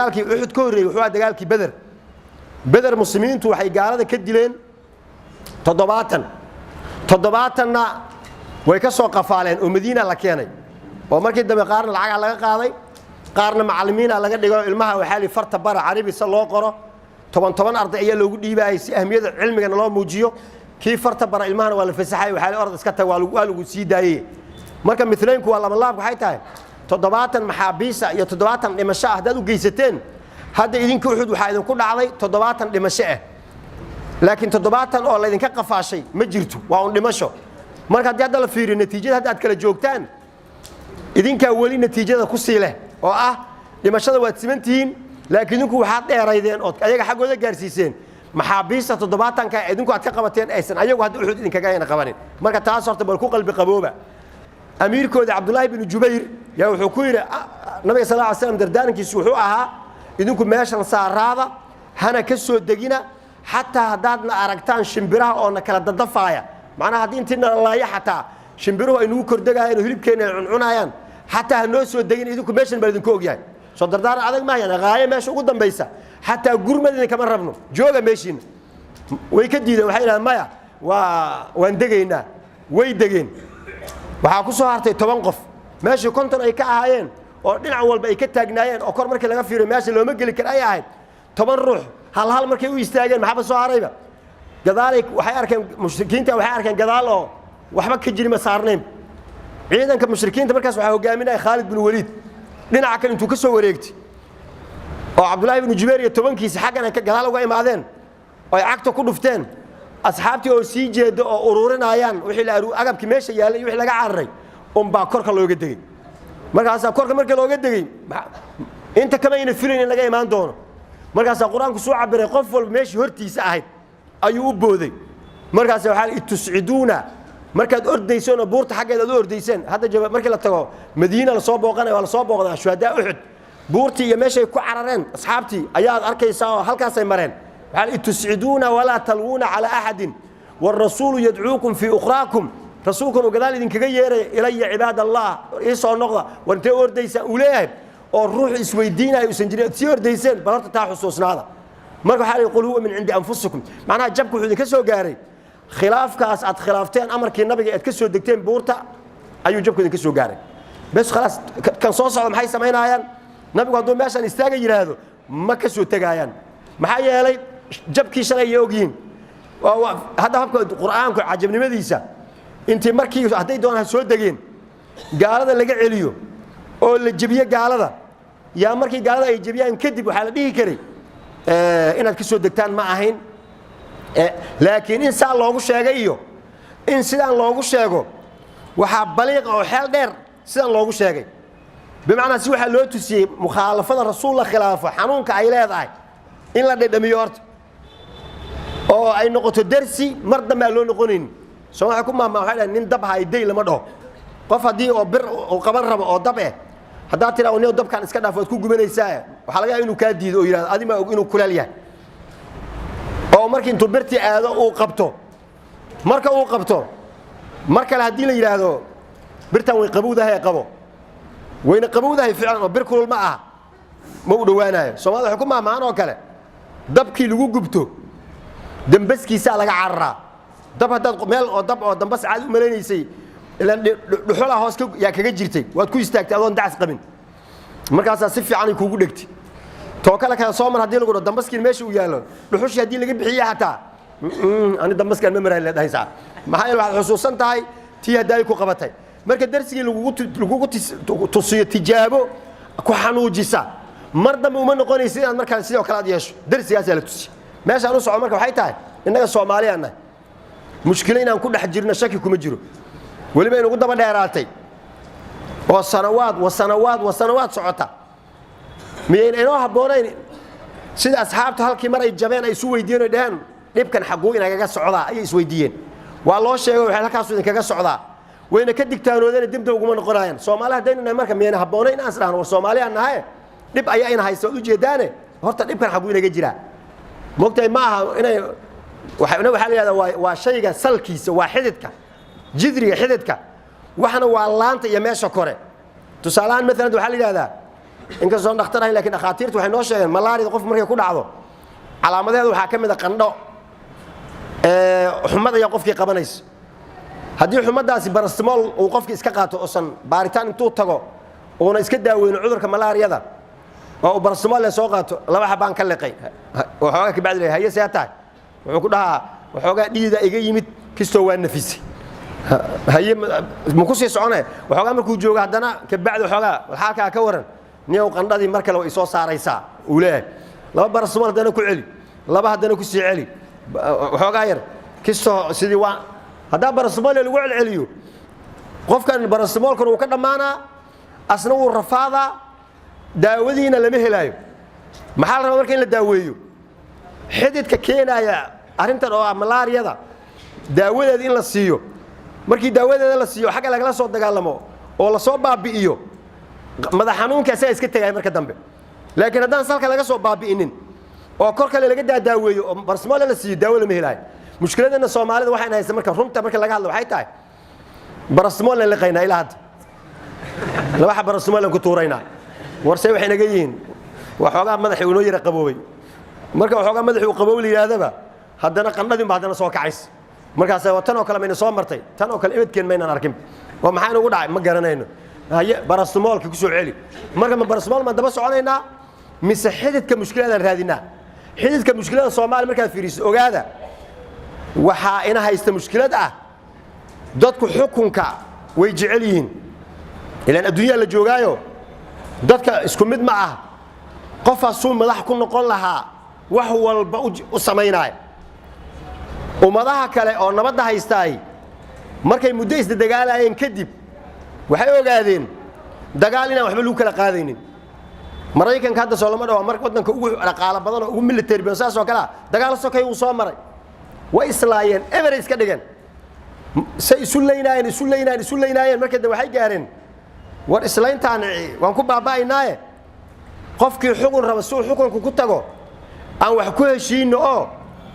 dagaalkii Uhud ka horeeyay wuxuu dagaalkii Badr muslimiintu waxay gaalada ka dileen 70 way ka soo qafaaleen oo Madiina la keenay oo markii dambe qaarna lacag laga qaaday qaarna macallimiina laga dhigo ilmaha waxa li farta bara carabi sa loo qoro 10 arday ayaa loogu dhiibay si ahmiyada cilmiga loo muujiyo kii farta bara ilmaha waa la fasaxay waxa li orod iska tag waa lagu sii daayay marka midlaynku waa laba laab waxay tahay 70 maxaabiisa iyo 70 dhimasho ah dad u geysateen hadda idinku Uhud waxa idinku dhacday 70 dhimasho ah laakiin 70 oo la idinka qafaashay ma jirto waa un dhimasho marka hadda la fiiriyo natiijada hadda aad kala joogtaan idinka wali natiijada ku sii leh oo ah dhimashada waad simantiin laakiin idinku waxaad dheeraydeen oo ayaga xaqooda gaarsiiseen maxaabiista 70 ka idinku aad ka qabateen aysan ayagu hadda Uhud idinkaga ayna qabanin marka taas horta bal ku qalbi qabooba amiirkooda Abdullah ibn Jubayr yaa wuxuu ku yiri nabiga sallallahu alayhi wasallam dardaarankiisu wuxuu ahaa idinku meeshan saaraada hana ka soo degina hatta hadaadna aragtaan shimbiraha oo na kala dadafaaya macnaha hadii intina laaya hatta shimbiruhu ay nagu kordagaayeen hilibkeena cunayaan hatta hanoo soo degin idinku meeshan bal idinku ogyahay soo dardaar adag ma yana qaaya meesha ugu dambaysa hatta gurmadina kama rabno jooga meeshin way ka diideen waxay ilaa maya waan degaynaa way degeen waxa ku soo hartay 10 qof meesha konton ay ka ahaayeen oo dhinac walba ay ka taagnaayeen oo kor markii laga fiiriyo meesha looma gali kar ay ahayd 10 ruux hal markay u istaageen maxaba soo harayba gadaal waxay arkeen mushrikiinta waxay arkeen gadaal oo waxba ka jiri ma saarneen ciidanka mushrikiinta markaas waxa hogaaminay Khalid bin Walid dhinaca kale intuu ka soo wareegtay oo Abdullah ibn Jubayr iyo 10kiisa xaqana ka gadaal uga imaadeen oo ay cagta ku dhufteen asxaabtii oo sii jeedo oo ururinayaan wixii la agabki meesha yaalay wixii laga cararay baa korka looga degay markaas korka markii looga degay inta kama ina firin in laga imaan doono markaas quraanku soo cabiray qof walba meeshii hortiisa ahayd ayuu u booday markaas waxa ay tusciduuna markaad ordayseen buurta xaqeeda u ordayseen hadda jaba markii la tago Madiina la soo booqanay waa la soo booqdaa shuhada Uhud buurtii iyo meeshay ku carareen asxaabtii ayaa arkaysaa halkaas ay mareen waxa tusciduuna wala talwuna ala ahad والرسول يدعوكم في اخراكم رسولكم وقال idin kaga yeeray ilaa cibaad Allah isoo noqda wanta ordaysa u leeyahay oo ruux isweydiinayo isan jirin si ordayseen barta taa xusuusnaada marka waxa ay quluub min indi anfusikum macnaha jabku wuxuu idinka soo gaaray khilaafkaas aad khilaafteen amarkii nabiga aad ka soo degteen buurta ayuu jabku idinka soo gaaray bas khalaas kan soo socdo maxay sameynayaan nabigu haduu meeshan istaaga yiraahdo ma ka soo tagayaan maxaa yeelay jabkii shalay ay ogyiin هذا هبك القرآن كعجبنimadiisa intii markii haday doonaan soo dageen gaalada laga celiyo oo la jabiyo gaalada yaa markii gaalada ay jabiyaan kadib waxa la dhihi karay inaad ka soo degtaan ma ahayn laakiin in saa loogu sheegay iyo in sidaan loogu sheego waxa baliiq oo xeel dheer sidaan loogu sheegay bimaana si waxa loo tusiyay mukhalafada rasuulka khilaafa xanuunka ay leedahay in la dhadhamiyo horta oo ay noqoto darsi mar dambe loo noqonin soo waxa ku maamulay nin dab hayday lama dhaho qof hadii oo bir oo qaban rabo oo dab hadaa tira oo dabkan iska dhaafo ku gubanaysaa waxa laga yaabaa inuu ka diido oo yiraahdo adima og inuu kuleel yahay oo markii intuu birti aado uu qabto marka la hadii la yiraahdo birtan way qabowdahay qabo wayna qabowdahay ficlan oo bir kulul ma aha ma u dhawaanayo Soomaaliya waxa ku maamulay oo kale dabkii lagu gubto dambaskiisa laga cararaa dab hadaad meel oo dab oo dambas caad u maleeysay ilaa dhuxula hoos yaa kaga jirtay waad ku istaagtay adoon daas qabin markaas si fiican ay kuugu dhigtay to kala soo mar hadii lagu dambaskiin meesha uu yaalo dhuxushi hadii laga bixiyo hataa ani dambaskan ma maray leedaysa maxay waxaad xusuusan tahay tii haday ku qabatay marka darsigii lagu tusiyo tijaabo ku xanuujisa mar dambe uma noqonaysid inaad markaa sidoo kale aad yeesho darsigaas la tusiyo meesha aanu socdo marka waxay tahay inaga Soomaaliyeena mushkil inaan ku dhex jirno shaki kuma jiro waliba inuu daba dheeraatay oo sanawaad socota miyeen inoo haboonayn sida asxaabta halkii mar ay jabeen ay isu weydiiyeen dhahan dhibkan xaquu inaga socdaa ay isweydiiyeen waa loo sheegay waxa halkaas idinkaga socdaa wayna ka digtaanoodeen dib dib ugu noqonayaan Soomaaliya hadayna marka miyeen haboonayn aan islaan war Soomaaliya nahay dib ayaa in hayso u jeedaane horta dhibkan xaquu inaga jira moogtay ma aha inay waxa la yiraahdaa waa shayga salkiisa waa xididka jidriga xididka waxana waa laanta iyo meesha kore tusaalaan midna waxa la yiraahdaa inkastoo dhakhtar ahayn laakiin dhakhaatiirtu waxay noo sheegeen malaariyada qof markay ku dhacdo calaamadeedu waxaa ka mid ah qandho xumad ayaa qofkii qabanaysa haddii xumadaasi barastimool uu qofkii iska qaato oosan baaritaan intuu tago uuna iska daaweyno cudurka malaariyada oo barastimool la soo qaato laba xabaan ka liqay waxoogaa ka bacdi haye see tahay wuxuu ku dhahaa waxoogaa dhiida iga yimid kistoo waa nafisay haye ma ku sii soconay waxoogaa markuu joogo haddana ka bacdi waxoogaa xaalkaa ka waran niyow qandhadii mar kale way soo saaraysaa uu leeyahay laba barastimool haddana ku celi laba haddana ku sii celi waxoogaa yar kistoo sidii waa haddaa barastimool lagu celceliyo qofkan barastimoolkan uu ka dhammaanaa asna wuu rafaadaa daawadiina lama helaayo maxaa la rabaa marka in la daaweeyo xididka keenaya arrintan oo ah malaariyada daawadeeda in la siiyo markii daawadeeda la siiyo xagga lagala soo dagaalamo oo la soo baabi'iyo madax xanuunka asaga iska tagay marka dambe laakiin haddaan salka laga soo baabi'inin oo kor kale laga daaweeyo oo barastimool la siiyo daawo lama helaayo mushkiladana Soomaalida waxay haysaa marka runta marka laga hadlo waxay tahay barastimool la liqayna ilaa hadda laba xab barastimool ku tuurayna warsay waxay naga yihiin waxoogaa madaxii uu noo yara qaboobay marka waxoogaa madaxii uu qaboobay yiraahdo haddana qandhadii ba haddana soo kacays markaas tan oo kale mayna soo martay tan oo kale ibadkeen mayna arkin waa maxay nagu dhacay ma garanayno haye barastimoolka ku soo celi marka ma barastimool ma daba soconaynaa mise xididka mushkilada raadinaa xididka mushkilada Soomaali marka fiiriso ogaada waxa ina haysta mushkilad ah dadku xukunka way jecel yihiin ilaan adduunka la joogaayo dadka isku mid ma ah qofaasuu madax ku noqon lahaa wax walba u sameynay ummadaha kale oo nabadda haystaay markay muddo isdagaalayeen kadib waxay ogaadeen dagaal inaan waxba lagu kala qaadaynin Mareykanka hadda Soomaaliya waa marka wadanka ugu dhaqaale badan oo ugu military badan saas oo kala dagaal soo kay uu soo maray way islaayeen Everest ka dhigan say isu leeynaayeen markii dambe waxay gaareen war islayntaan waan ku baabaynaaye qofkii xukun raba soo xukunku ku tago aan wax ku heshiino oo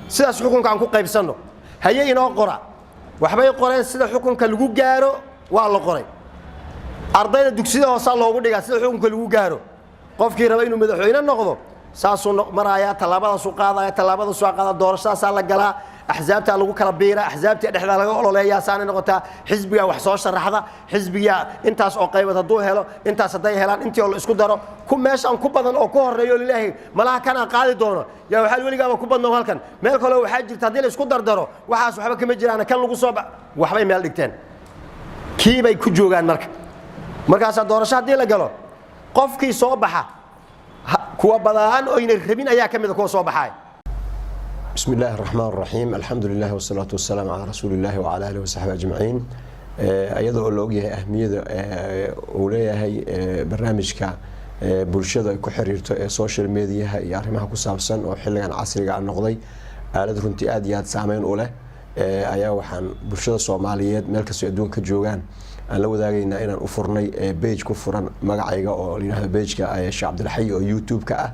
sidaas xukunka aan ku qaybsano haye inoo qora waxbay qoreen sida xukunka lagu gaaro waa la qoray ardayda dugsiyada hoose loogu dhigaa sida xukunka lagu gaaro qofkii raba inuu madaxweyne noqdo saasuu maraya talaabada soo qaada doorashadaas la galaa axzaabta lagu kala biira axzaabta dhexda laga ololeeyaa saan noqota xisbiga wax soo sharaxda xisbiga intaas oo qaybad haduu helo intaas haday helaan intii oo la isku daro ku meeshan ku badan oo ku horeeyo ilaahay malaha kana qaadi doono yaa waxa waliga ku badno halkan meel kale waxa jirta hadii la isku dardaro waxaas waxba kama jiraan kan lagu soo waxbay meel dhigteen kiibay ku joogan markaas doorasho hadii la galo qofkii soo baxa kuwa badan oo inay rabin ayaa kamid ku soo baxay بسم الله الرحمن الرحيم الحمد لله والصلاة والسلام على رسول الله وعلى آله وصحبه أجمعين أيضا أولوجه أهمية أولية هي برنامجك برشة كحريرة السوشيال ميديا يعرفها كسابسن وحلقة عصرية عن نقضي آلة رنتياد ياد سامين أولى أيها وحن برشة الصوماليات ملك السعودون كجوجان أنا لو ذاقينا إن أفرني بيج كفرن مقعيقة أو لينها بيج كأيش عبد الحي أو يوتيوب كأ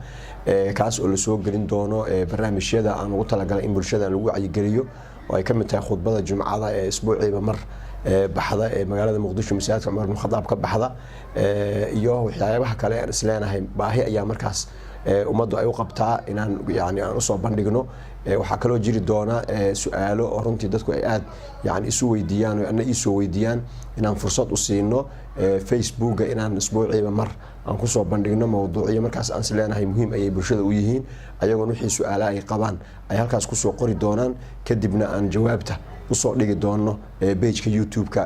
kaas oo la soo gelin doono barnaamijyada aan ugu talagalay in bulshada lagu wacyi oo ay kamid tahay khudbada jumcada ee isbuuciiba mar baxda ee magaalada Muqdisho Masaajidka Umar bin Khadaab ka baxda iyo waxyaabaha kale aan isleenahay baahi ayaa markaas ummaddu ay u qabtaa inaan aan u soo bandhigno waxa kale oo jiri doona su'aalo oo runtii dadku ay aad isu weydiiyaan oo ay soo weydiiyaan inaan fursad u siino Facebook inaan isbuuciiba mar aan ku soo bandhigno mowduucyo markaas aan isleenahay muhiim ay bulshada u yihiin ayagoo wixii su'aalaha ay qabaan ay halkaas ku soo qori doonaan kadibna aan jawaabta u soo dhigi doono page-ka YouTube-ka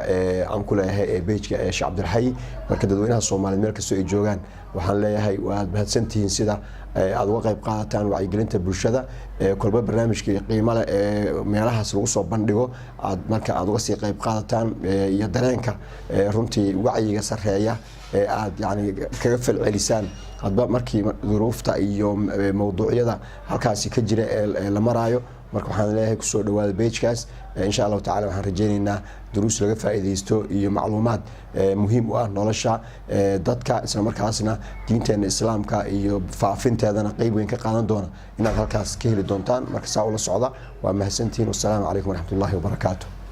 aan ku leeyahay page-ka Sheikh Abdulxay marka dadweynaha Soomaaliyeed meel kasta ay joogaan waxaan leeyahay waad mahadsantihiin sida aad uga qayb qaadataan wacyigelinta bulshada kolba barnaamijka qiimo leh meelahaas lagu soo bandhigo aad marka aad uga sii qayb qaadataan iyo dareenka runtii wacyiga sareeya aad kaga falcelisaan hadba markii duruufta iyo mowduucyada halkaas ka jira la maraayo marka waxaan leeyahay ku soo dhawaada page-kaas insha Allah taala waxaan rajaynaynaa duruus laga faa'iideysto iyo macluumaad muhiim u ah nolosha dadka isla markaasna diinteena islaamka iyo faafinteedana qayb weyn ka qaadan doona inaad halkaas ka heli doontaan marka saa ula socda waa mahadsantiin. Wassalaamu calaykum waraxmatullaahi wabarakaatuh.